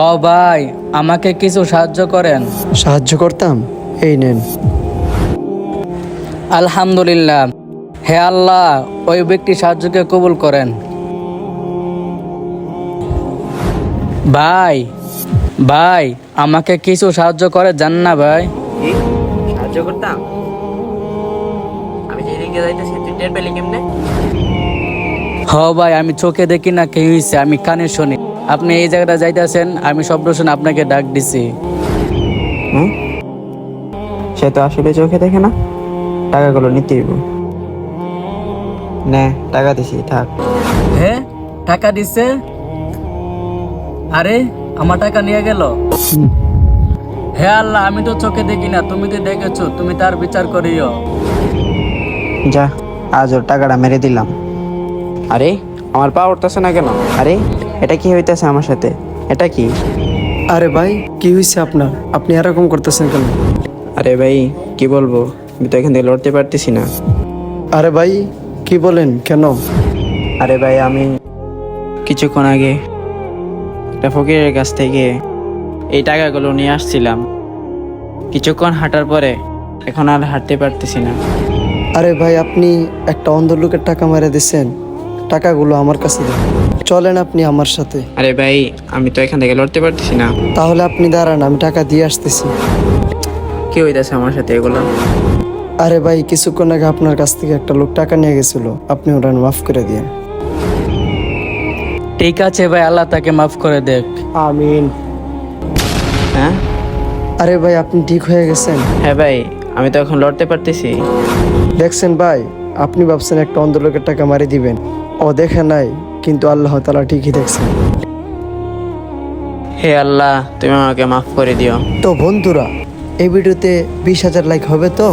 ও ভাই, আমাকে কিছু সাহায্য করেন। সাহায্য করতাম, এই নেন। আলহামদুলিল্লাহ। হে আল্লাহ, ওই ব্যক্তি সাহায্যকে কবুল করেন। ভাই ভাই, আমাকে কিছু সাহায্য করে যান না ভাই। কি সাহায্য করতাম? আমি যেদিকে যাইতেছি তুই টের পেলি কেমনে? হ ভাই, আমি চোখে দেখি না কে হইছে, আমি কানে শুনি। আপনি এই জায়গাটা যাইতেছেন, আমি শব্দ শুনে আপনাকে ডাক দিছি। হুম, সে তো আসলে চোখে দেখে না। টাকাগুলো নিতে হইব। নে টাকা দিছি, থাক। হে, টাকা দিছে? আরে, আমার টাকা নিয়ে গেল। হে আল্লাহ, আমি তো চোখে দেখি না, তুমি তো দেখেছো, তুমি তার বিচার করিও। যা, আজ ওর টাকাটা মেরে দিলাম। আরে আমার পা উঠতেছে না কেন? আরে এটা কি হইতেছে আমার সাথে? এটা কি? আরে ভাই, কি হয়েছে আপনার? আপনি এরকম করতেছেন কেন? আরে ভাই, কি বলবো, আমি তো এখান থেকে লড়তে পারতেছি না। আরে ভাই, কি বলেন কেন? আরে ভাই, আমি কিছুক্ষণ আগে একটা ফকিরের কাছ থেকে এই টাকাগুলো নিয়ে আসছিলাম। কিছুক্ষণ হাঁটার পরে এখন আর হাঁটতে পারতেছি না। আরে ভাই, আপনি একটা অন্ধ লোকের টাকা মেরে দিচ্ছেন। টাকাগুলো আমার কাছে দেন। চলেন আপনি আমার সাথে। আরে ভাই, আমি তো এখান থেকে লড়তে পারতেছি না। তাহলে আপনি দাঁড়ান, আমি টাকা দিয়ে আসতেছি। কি হইতেছে আমার সাথে এগুলো? আরে ভাই, কিছুক্ষণ আগে আপনার কাছ থেকে একটা লোক টাকা নিয়ে গেছিল, আপনি ওটা মাফ করে দিন। ঠিক আছে ভাই, আল্লাহ তাকে মাফ করে দেখ। আমিন। হ্যাঁ আরে ভাই, আপনি ঠিক হয়ে গেছেন। হ্যাঁ ভাই, আমি তো এখন লড়তে পারতেছি। দেখছেন ভাই, আপনি ভাবছেন একটা অন্ধ লোকের টাকা মারি দিবেন, ও দেখে নাই, কিন্তু আল্লাহ তাআলা ঠিকই দেখছেন। হে আল্লাহ, তুমি আমাকে মাফ করে দিও। তো বন্ধুরা, এই ভিডিওতে 20,000 লাইক হবে তো?